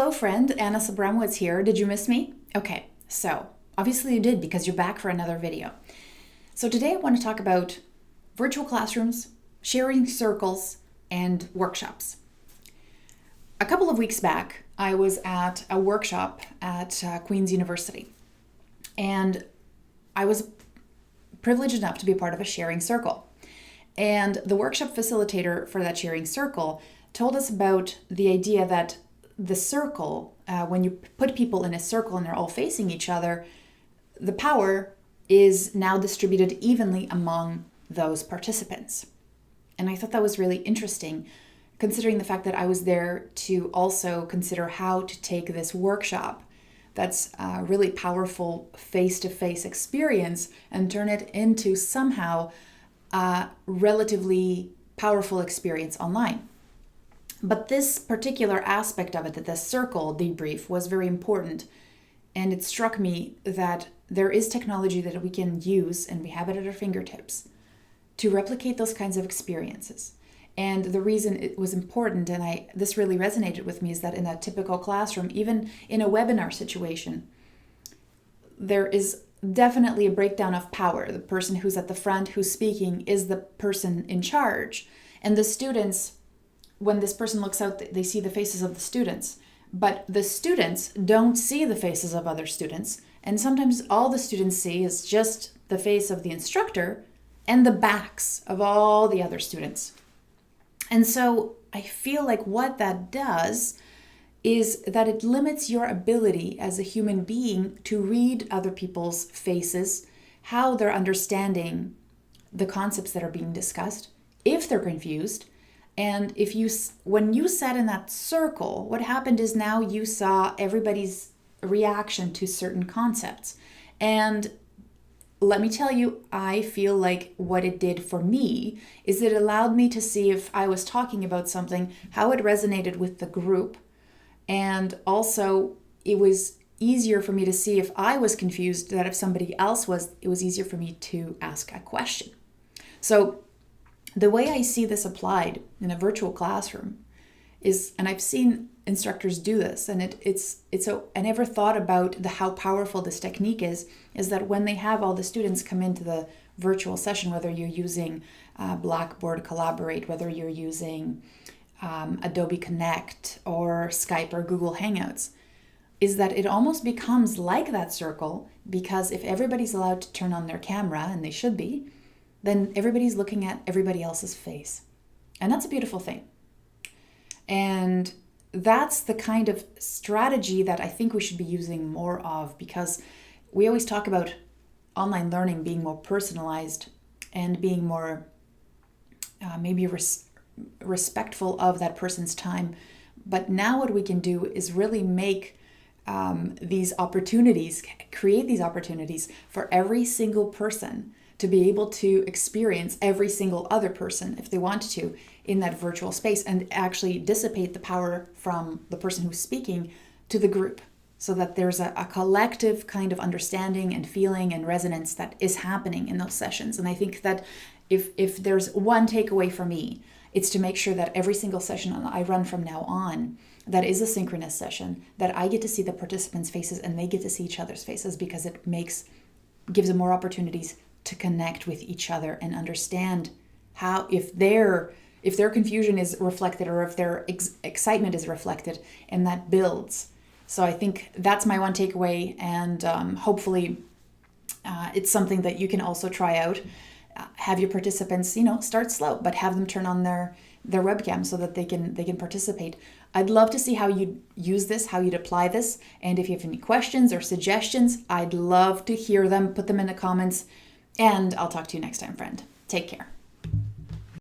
Hello, friend. Anna Sabramowitz here. Did you miss me? Okay, so obviously you did because you're back for another video. So today I want to talk about virtual classrooms, sharing circles, and workshops. A couple of weeks back, I was at a workshop at Queen's University, and I was privileged enough to be a part of a sharing circle. And the workshop facilitator for that sharing circle told us about the idea that the circle, when you put people in a circle and they're all facing each other, the power is now distributed evenly among those participants. And I thought that was really interesting, considering the fact that I was there to also consider how to take this workshop that's a really powerful face-to-face experience and turn it into somehow a relatively powerful experience online. But this particular aspect of it, that the circle debrief, was very important. And it struck me that there is technology that we can use, and we have it at our fingertips, to replicate those kinds of experiences. And the reason it was important, and this really resonated with me, is that in a typical classroom, even in a webinar situation, there is definitely a breakdown of power. The person who's at the front, who's speaking, is the person in charge. And the students, when this person looks out, they see the faces of the students. But the students don't see the faces of other students. And sometimes all the students see is just the face of the instructor and the backs of all the other students. And so I feel like what that does is that it limits your ability as a human being to read other people's faces, how they're understanding the concepts that are being discussed, if they're confused. And when you sat in that circle, what happened is now you saw everybody's reaction to certain concepts. And let me tell you, I feel like what it did for me is it allowed me to see, if I was talking about something, how it resonated with the group. And also, it was easier for me to see if I was confused, that if somebody else was, it was easier for me to ask a question. So the way I see this applied in a virtual classroom is, and I've seen instructors do this, and I never thought about how powerful this technique is that when they have all the students come into the virtual session, whether you're using Blackboard Collaborate, whether you're using Adobe Connect or Skype or Google Hangouts, is that it almost becomes like that circle, because if everybody's allowed to turn on their camera, and they should be, then everybody's looking at everybody else's face. And that's a beautiful thing. And that's the kind of strategy that I think we should be using more of, because we always talk about online learning being more personalized and being more maybe respectful of that person's time. But now what we can do is really make these opportunities, create these opportunities for every single person to be able to experience every single other person, if they want to, in that virtual space, and actually dissipate the power from the person who's speaking to the group, so that there's a collective kind of understanding and feeling and resonance that is happening in those sessions. And I think that if there's one takeaway for me, it's to make sure that every single session I run from now on, that is a synchronous session, that I get to see the participants' faces and they get to see each other's faces, because it gives them more opportunities to connect with each other and understand how, if their confusion is reflected, or if their excitement is reflected, and that builds. So I think that's my one takeaway, and hopefully it's something that you can also try out. Have your participants, start slow, but have them turn on their webcam so that they can participate. I'd love to see how you'd use this, how you'd apply this, and if you have any questions or suggestions, I'd love to hear them. Put them in the comments. And I'll talk to you next time, friend. Take care.